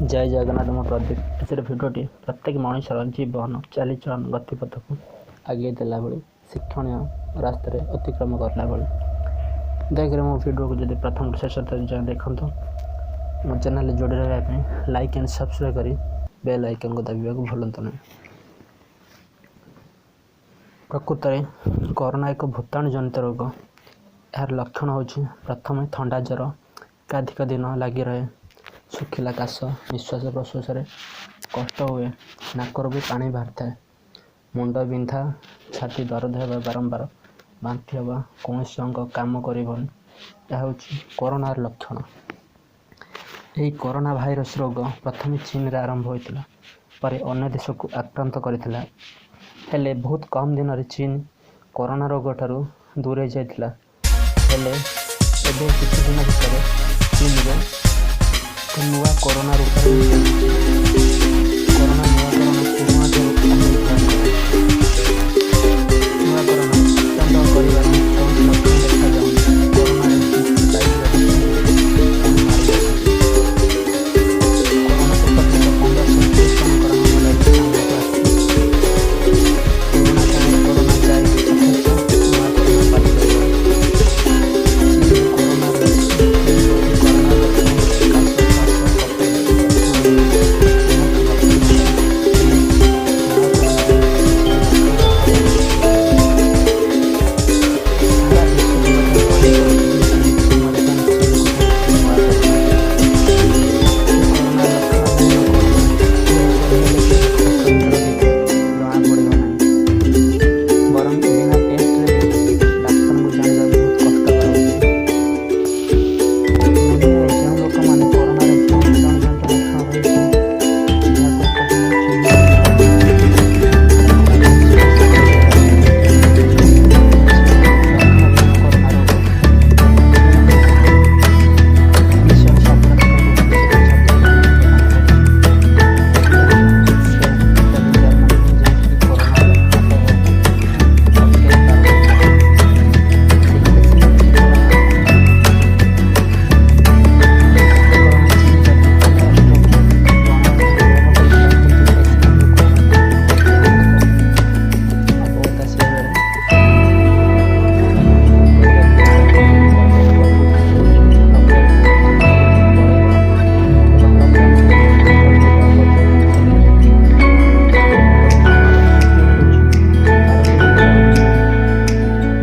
जय जगन्नाथ मो प्रदीप एसर भिडियोटी प्रत्येक मनुष्यर जीवन चलीचलन गतिपथ को आगे देला बेले शिक्षण रास्तार अतिक्रम करला बेले दयाकोरी मो भिडियो को जब प्रथम शेष तक देखु मो चैनल जोड़ी रहा लाइक एंड सब्सक्राइब करी बेल आइकन को दाबा को भूलु नहीं। प्रकृत में कोरोना एक भूताणु जनित रोग। यार लक्षण हो प्रथम ठंडा ज्वर एकाधिक दिन लगी रहे, शुखिला काश, निश्वास प्रश्वास कष्ट हुए, नाकर भी पानी बाहर थाए, मुंड बिंधा, छाती दर्द होगा, बारंबार बांति हवा, कौन अंग काम करबन। यह हूँ कोरोना लक्षण। यही कोरोना भाइरस रोग प्रथम चीन रे आरंभ होता पर अन्य देश को आक्रांत करथिला। हेले बहुत कम दिन रे चीन कोरोना रोग ठारू दूरे जाइथिला। हेले एबे किछि दिन भितर चीन रे नुआ कोरोना रूप कोरोना नुआ कोरोना नुआ कोरोना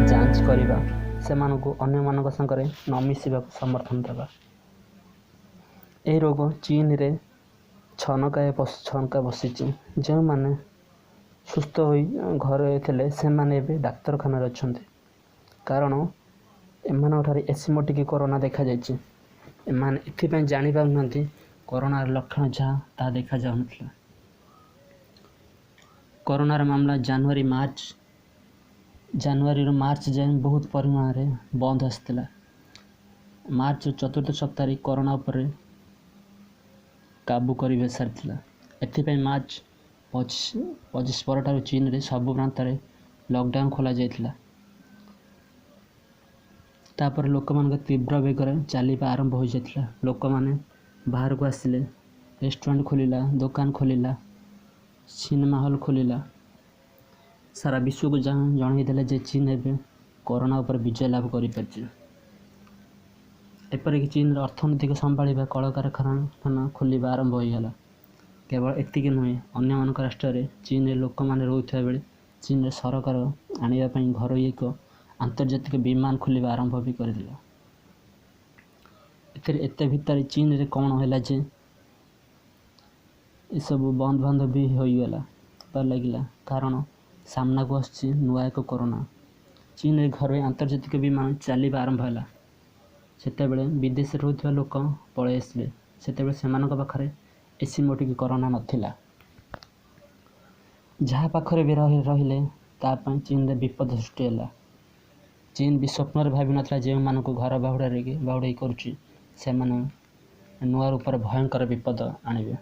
चंद कर अन्य मान संगे न मिसवा समर्थन देवा। यह रोग चीन रे छनका बसी जो मैंने सुस्थ हो घरे थे से माने डाक्तरखाना अच्छा कारण एम एसिमोटिक कोरोना देखा जाने जानी पार कोरोनार लक्षण जहाँ देखा जाऊ ना। कोरोनार मामला जनवरी मार्च जाए बहुत परिमाण रे बंद आसला। मार्च चतुर्थ सप्ताह कोरोना उपर काबू कर सारी एथिपाई मार्च 25 पर चीन रे सब प्रांत में लॉकडाउन खोल जाइथिला। तापर लोक मान तीव्र बेगर चलवा आरंभ हो जाता। लोक मैंने बाहर को आसिले, रेस्टोरेंट खोलिला, दुकान खोलिला, सिनेमा हॉल खोलिला। सारा विश्व को जनईदेला जे चीन एवं कोरोना उपर विजय लाभ कर। एपरिक चीन अर्थनैतिक संभाड़ा कल कारखाना खोलिबा आरंभ होगा। केवल एतिक नुहे अन्य मानक राष्ट्र में चीन लोक मैंने रोता बेले चीन रे सरकार आने घर एक आंतर्जातिक विमान खोलिबा आरंभ भी करदिला। एते भितर चीन रे कौन है जे ये सब बंद बंद भी होईगला पर लगिला कारण सामना को आसी नुआ एक कोरोना। चीन रे घर आंतर्जातिक विमान चलवा आरंभ है। सेते विदेश रोकवा लोक पलि आसिले। सेते से पाखे एसिमोटिक कोरोना नथिला। जहाँ पाखरे भी रहिले तापाई चीन रे विपद सृष्टि है। चीन भी स्वप्न भावी नाला जो मान घर बाहुड़ा करुच्ची से नुआ रूप भयंकर विपद आणवे।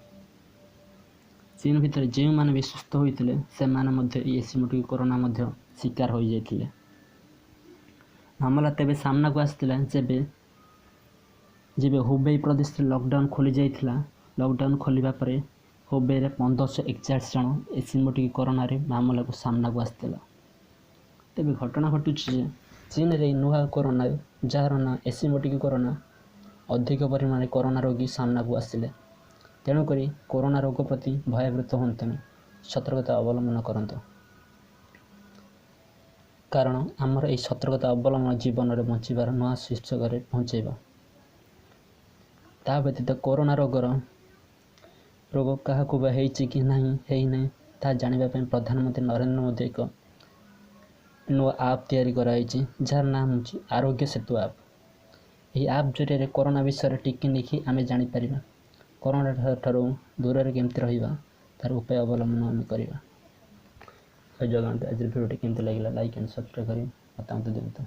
चीन भितर जो मैंने भी सुस्थ होते से एसिमोटिक कोरोना शिकार हो जाते। मामला तेबे सामना को आसला जेबे हुबेई प्रदेश लॉकडाउन खोली जाइथिला लॉकडाउन खोलिबा परे हुबेरे 1541 जन एसिम्प्टोमेटिक कोरोना मामला को सामना को आसला। तेज घटना घटुची चीन रे नुआ कोरोना जार ना एसिम्प्टोमेटिक कोरोना अधिक परिमाण कोरोना रोगी सामना को आसिले। तेणुक कोरोना रोग प्रति भयभीत हूँ, सतर्कता अवलंबन करंतु, कारण आमर यह सतर्कता अवलंबन जीवन में बचार नुआ शीर्षक पहुँचेबा। ता व्यतीत कोरोना रोग क्या कि नहीं ता जानिबा पई प्रधानमंत्री नरेंद्र मोदी एक नुआ आप तैयारी कराई जार नाम हूँ आरोग्य सेतु आप। यह आप जरिए कोरोना विषय टिकी लिखी आम जापर कोरोना ठारू दूर केमती रहा तार उपाय अवलंबन आम करवा। जय जगन्नाथ। आज भिडियो केमती लगे लाइक एंड सब्सक्राइब कर मतामत दिंतु।